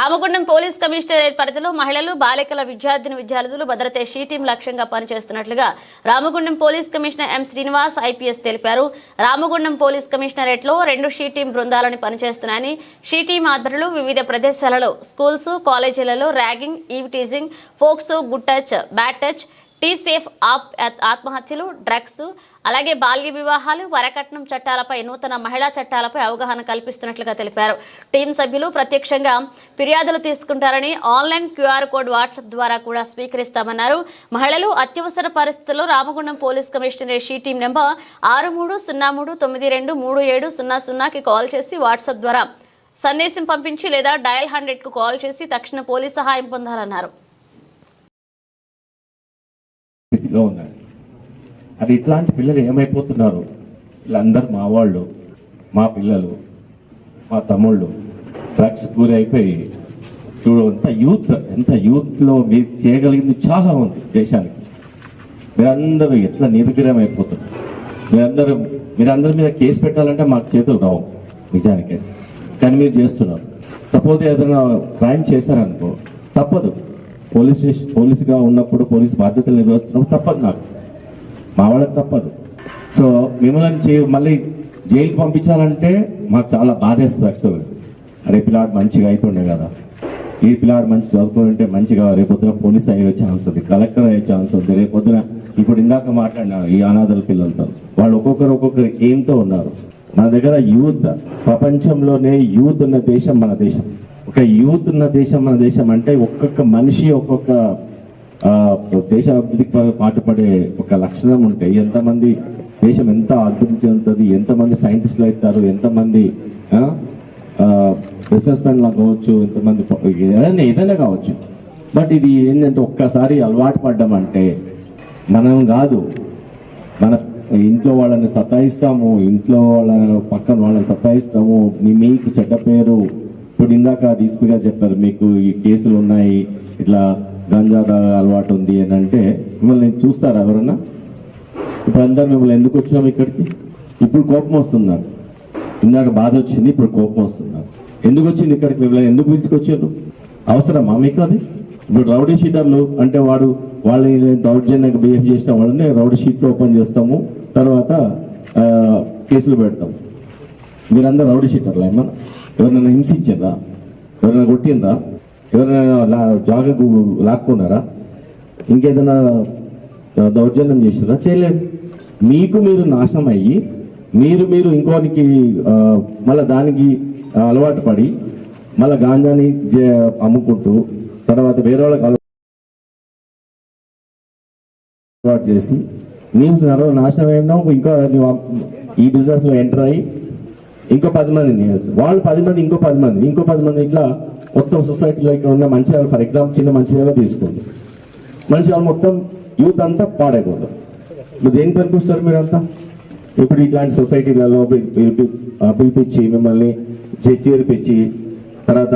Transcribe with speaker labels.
Speaker 1: Ramagundam police commissionerate పరిధిలో మహిళలు బాలికల విద్యార్థులు భద్రతే షీ టీం లక్ష్యంగా పనిచేస్తున్నట్లుగా Ramagundam police commissioner M Srinivas IPS తెలిపారు. రామగుండం పోలీస్ కమిషనరేట్ లో 2 షీ టీం బృందాలను పనిచేస్తున్నాయని, షీ టీం ఆధ్వర్యంలో వివిధ ప్రదేశాలలో స్కూల్స్, కాలేజీలలో ragging, eve teasing, POCSO, good touch, bad touch, T safe ఆత్మహత్యలు, డ్రగ్స్, అలాగే బాల్య వివాహాలు, వరకట్నం చట్టాలపై, నూతన మహిళా చట్టాలపై అవగాహన కల్పిస్తున్నట్లుగా తెలిపారు. టీం సభ్యులు ప్రత్యక్షంగా ఫిర్యాదులు తీసుకుంటారని, ఆన్లైన్ క్యూఆర్ కోడ్ వాట్సాప్ ద్వారా కూడా స్వీకరిస్తామన్నారు. మహిళలు అత్యవసర పరిస్థితుల్లో Ramagundam police commissionerate she team number 6303923700కి కాల్ చేసి వాట్సాప్ ద్వారా సందేశం పంపించి లేదా డయల్ 100కు కాల్ చేసి తక్షణ పోలీస్ సహాయం పొందాలన్నారు.
Speaker 2: అది ఇట్లాంటి పిల్లలు ఏమైపోతున్నారు, వీళ్ళందరూ మా వాళ్ళు, మా పిల్లలు, మా తమ్ముళ్ళు డ్రగ్స్ గురి అయిపోయి చూడు ఎంత యూత్లో మీరు చేయగలిగింది చాలా ఉంది దేశానికి. మీరందరూ ఎట్లా నిర్వీర్యం అయిపోతున్నారు. మీరందరి మీద కేసు పెట్టాలంటే మాకు చేతులు రావు నిజానికి, కానీ మీరు చేస్తున్నారు. సపోజ్ ఏదైనా క్రైమ్ చేశారనుకో తప్పదు, పోలీసుగా ఉన్నప్పుడు పోలీసు బాధ్యతలు నిర్వహిస్తున్నప్పుడు తప్పదు, నాకు మా వాళ్ళకి తప్పదు. సో మిమ్మల్ని మళ్ళీ జైలుకి పంపించాలంటే మాకు చాలా బాధేస్తుంది యాక్చువల్గా. అరే పిల్లాడు మంచిగా అయిపోండే కదా, ఈ పిల్లాడు మంచి చదువుకుంటే మంచిగా రేపొద్దున పోలీస్ అయ్యే ఛాన్స్ ఉంది, కలెక్టర్ అయ్యే ఛాన్స్ ఉంది రేపొద్దున. ఇప్పుడు ఇందాక మాట్లాడిన ఈ అనాథల పిల్లలతో వాళ్ళు ఒక్కొక్కరు ఏంతో ఉన్నారు. మన దగ్గర యూత్, ప్రపంచంలోనే యూత్ ఉన్న దేశం మన దేశం. ఒక యూత్ ఉన్న దేశం మన దేశం అంటే ఒక్కొక్క మనిషి ఒక్కొక్క దేశ అభివృద్ధికి పాటుపడే ఒక లక్షణం ఉంటే ఎంతమంది దేశం ఎంత అభివృద్ధి చెందుతుంది, ఎంతమంది సైంటిస్టులు అవుతారు, ఎంతమంది బిజినెస్ మెన్లు కావచ్చు, ఎంతమంది ఏదైనా కావచ్చు. బట్ ఇది ఏంటంటే ఒక్కసారి అలవాటు పడ్డామంటే మనం కాదు, మన ఇంట్లో వాళ్ళని సతాయిస్తాము, ఇంట్లో పక్కన వాళ్ళని సతాయిస్తాము, మీకు చెడ్డ పేరు. ఇప్పుడు ఇందాక డీసీపీ గారు చెప్పారు మీకు ఈ కేసులు ఉన్నాయి, ఇట్లా గంజా అలవాటు ఉంది అని అంటే మిమ్మల్ని చూస్తారా ఎవరన్నా? ఇప్పుడు అందరు మిమ్మల్ని ఎందుకు వచ్చినాం ఇక్కడికి? ఇప్పుడు కోపం వస్తున్నారు, ఇందాక బాధ వచ్చింది, ఇప్పుడు కోపం వస్తున్నారు. ఎందుకు వచ్చింది ఇక్కడికి? మిమ్మల్ని ఎందుకు పిలుచుకొచ్చారు? అవసరమా మీకు అది? ఇప్పుడు రౌడీ షీటర్లు అంటే వాళ్ళని దౌర్జన్యంగా బిహేవ్ చేసిన వాళ్ళని రౌడీ షీట్లు ఓపెన్ చేస్తాము, తర్వాత కేసులు పెడతాం. మీరందరూ రౌడీ షీటర్లా? ఏమన్నా ఎవరినైనా హింసించారా? ఎవరైనా కొట్టిందా? ఎవరైనా జాగకు లాక్కున్నారా? ఇంకేదైనా దౌర్జన్యం చేసినారా? చేయలేదు. మీకు మీరు నాశనం అయ్యి మీరు ఇంకోనికి మళ్ళీ దానికి అలవాటు పడి మళ్ళీ గాంజాని అమ్ముకుంటూ తర్వాత వేరే వాళ్ళకి అలవాటు చేసి నీవు నాశనం అయినా ఇంకా ఈ బిజినెస్ లో ఎంటర్ అయ్యి ఇంకో 10 మందిని వాళ్ళు 10 మంది ఇంకో 10 మంది ఇట్లా మొత్తం సొసైటీలో ఇక్కడ ఉన్న మంచి ఫర్ ఎగ్జాంపుల్ చిన్న మంచిర్యాల తీసుకోండి, మంచిర్యాల మొత్తం యూత్ అంతా పాడైపోతారు. దేని పనికి వస్తారు మీరంతా? ఇప్పుడు ఇట్లాంటి సొసైటీలలో పిలిపించి మిమ్మల్ని చేర్పించి తర్వాత